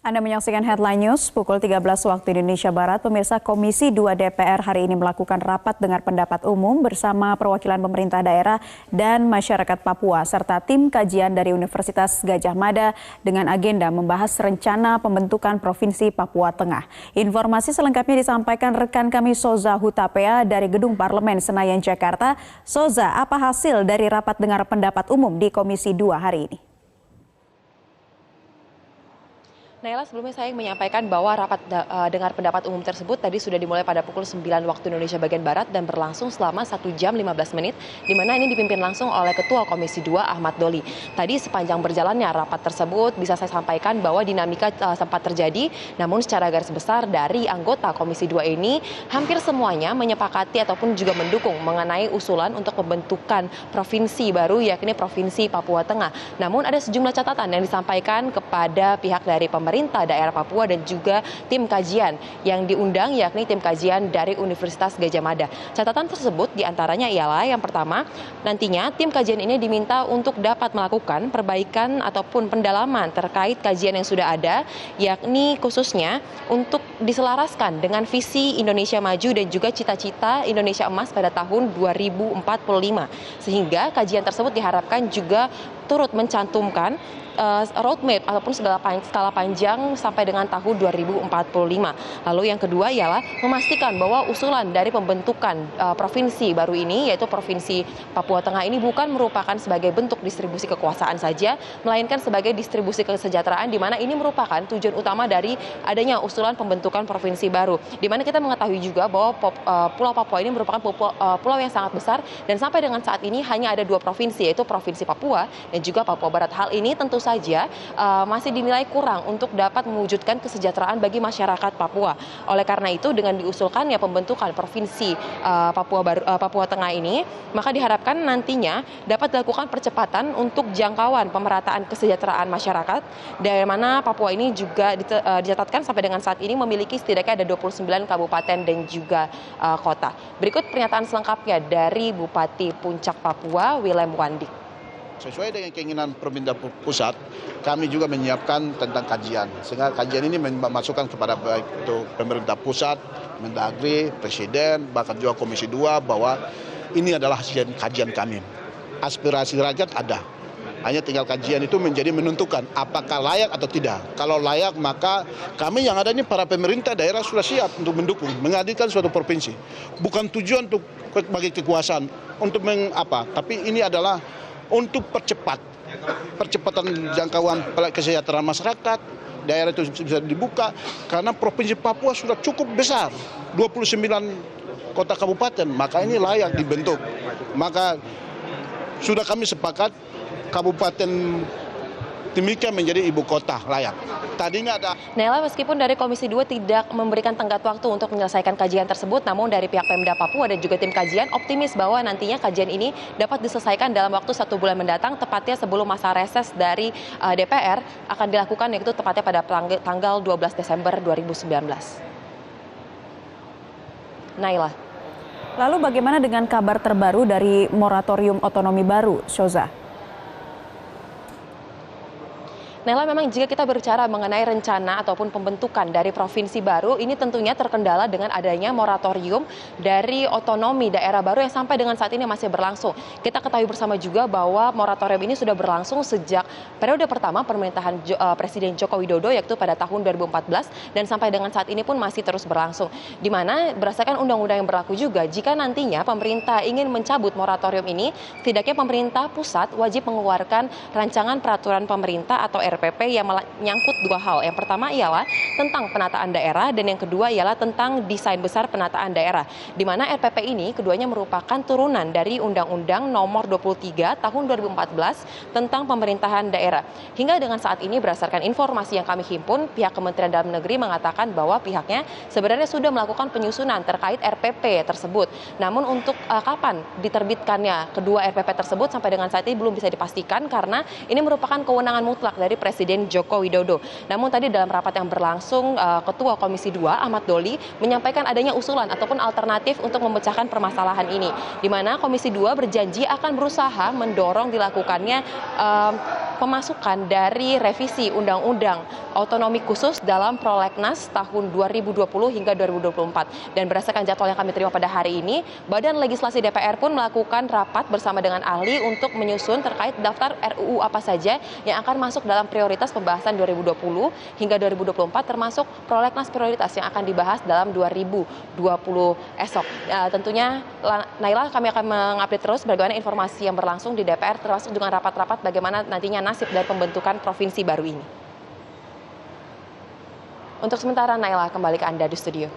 Anda menyaksikan Headline News pukul 13 waktu Indonesia Barat. Pemirsa, Komisi 2 DPR hari ini melakukan rapat dengar pendapat umum bersama perwakilan pemerintah daerah dan masyarakat Papua serta tim kajian dari Universitas Gadjah Mada dengan agenda membahas rencana pembentukan Provinsi Papua Tengah. Informasi selengkapnya disampaikan rekan kami Soza Hutapea dari Gedung Parlemen Senayan, Jakarta. Soza, apa hasil dari rapat dengar pendapat umum di Komisi 2 hari ini? Naila, sebelumnya saya menyampaikan bahwa rapat dengar pendapat umum tersebut tadi sudah dimulai pada pukul 9 waktu Indonesia bagian Barat dan berlangsung selama 1 jam 15 menit, di mana ini dipimpin langsung oleh Ketua Komisi 2 Ahmad Doli. Tadi sepanjang berjalannya rapat tersebut bisa saya sampaikan bahwa dinamika sempat terjadi, namun secara garis besar dari anggota Komisi 2 ini hampir semuanya menyepakati ataupun juga mendukung mengenai usulan untuk pembentukan provinsi baru, yakni Provinsi Papua Tengah. Namun ada sejumlah catatan yang disampaikan kepada pihak dari pemerintah daerah Papua dan juga tim kajian yang diundang, yakni tim kajian dari Universitas Gadjah Mada. Catatan tersebut diantaranya ialah yang pertama, nantinya tim kajian ini diminta untuk dapat melakukan perbaikan ataupun pendalaman terkait kajian yang sudah ada, yakni khususnya untuk diselaraskan dengan visi Indonesia Maju dan juga cita-cita Indonesia Emas pada tahun 2045. Sehingga kajian tersebut diharapkan juga turut mencantumkan roadmap ataupun skala panjang sampai dengan tahun 2045. Lalu yang kedua ialah memastikan bahwa usulan dari pembentukan provinsi baru ini, yaitu Provinsi Papua Tengah ini bukan merupakan sebagai bentuk distribusi kekuasaan saja, melainkan sebagai distribusi kesejahteraan, di mana ini merupakan tujuan utama dari adanya usulan pembentukan provinsi baru. Di mana kita mengetahui juga bahwa Pulau Papua ini merupakan pulau yang sangat besar dan sampai dengan saat ini hanya ada 2 provinsi, yaitu Provinsi Papua dan juga Papua Barat. Hal ini tentu saja masih dinilai kurang untuk dapat mewujudkan kesejahteraan bagi masyarakat Papua. Oleh karena itu, dengan diusulkannya pembentukan Provinsi Papua Tengah ini, maka diharapkan nantinya dapat dilakukan percepatan untuk jangkauan pemerataan kesejahteraan masyarakat, dari mana Papua ini juga dicatatkan sampai dengan saat ini memiliki setidaknya ada 29 kabupaten dan juga kota. Berikut pernyataan selengkapnya dari Bupati Puncak Papua, Willem Wandik. Sesuai dengan keinginan pemerintah pusat, kami juga menyiapkan tentang kajian. Sehingga kajian ini memasukkan kepada baik itu pemerintah pusat, Mendagri, Presiden, bahkan juga Komisi 2 bahwa ini adalah hasil kajian kami. Aspirasi rakyat ada. Hanya tinggal kajian itu menjadi menentukan apakah layak atau tidak. Kalau layak, maka kami yang ada ini para pemerintah daerah sudah siap untuk mendukung, menghadirkan suatu provinsi. Bukan tujuan untuk bagi kekuasaan, untuk mengapa, tapi ini adalah untuk percepatan jangkauan kesejahteraan masyarakat, daerah itu bisa dibuka, karena Provinsi Papua sudah cukup besar, 29 kota kabupaten, maka ini layak dibentuk. Maka sudah kami sepakat, Kabupaten Timika menjadi ibu kota layak. Tadinya ada. Naila, meskipun dari Komisi 2 tidak memberikan tenggat waktu untuk menyelesaikan kajian tersebut, namun dari pihak Pemda Papua dan juga tim kajian optimis bahwa nantinya kajian ini dapat diselesaikan dalam waktu 1 bulan mendatang, tepatnya sebelum masa reses dari DPR akan dilakukan, yaitu tepatnya pada tanggal 12 Desember 2019. Naila. Lalu bagaimana dengan kabar terbaru dari moratorium otonomi baru, Soza? Naila, memang jika kita berbicara mengenai rencana ataupun pembentukan dari provinsi baru, ini tentunya terkendala dengan adanya moratorium dari otonomi daerah baru yang sampai dengan saat ini masih berlangsung. Kita ketahui bersama juga bahwa moratorium ini sudah berlangsung sejak periode pertama pemerintahan Presiden Joko Widodo, yaitu pada tahun 2014, dan sampai dengan saat ini pun masih terus berlangsung. Di mana berdasarkan undang-undang yang berlaku juga, jika nantinya pemerintah ingin mencabut moratorium ini, setidaknya pemerintah pusat wajib mengeluarkan rancangan peraturan pemerintah atau RPP yang menyangkut 2 hal. Yang pertama ialah tentang penataan daerah dan yang kedua ialah tentang desain besar penataan daerah. Di mana RPP ini keduanya merupakan turunan dari Undang-Undang Nomor 23 Tahun 2014 tentang pemerintahan daerah. Hingga dengan saat ini berdasarkan informasi yang kami himpun, pihak Kementerian Dalam Negeri mengatakan bahwa pihaknya sebenarnya sudah melakukan penyusunan terkait RPP tersebut. Namun untuk kapan diterbitkannya kedua RPP tersebut sampai dengan saat ini belum bisa dipastikan, karena ini merupakan kewenangan mutlak dari Presiden Joko Widodo. Namun tadi dalam rapat yang berlangsung, Ketua Komisi 2 Ahmad Doli menyampaikan adanya usulan ataupun alternatif untuk memecahkan permasalahan ini, di mana Komisi 2 berjanji akan berusaha mendorong dilakukannya pemasukan dari revisi Undang-Undang Otonomi Khusus dalam Prolegnas tahun 2020 hingga 2024. Dan berdasarkan jadwal yang kami terima pada hari ini, Badan Legislasi DPR pun melakukan rapat bersama dengan ahli untuk menyusun terkait daftar RUU apa saja yang akan masuk dalam prioritas pembahasan 2020 hingga 2024, termasuk prolegnas prioritas yang akan dibahas dalam 2020 esok. Tentunya Naila, kami akan mengupdate terus bagaimana informasi yang berlangsung di DPR, termasuk dengan rapat-rapat bagaimana nantinya nasib dari pembentukan provinsi baru ini. Untuk sementara, Naila, kembali ke Anda di studio.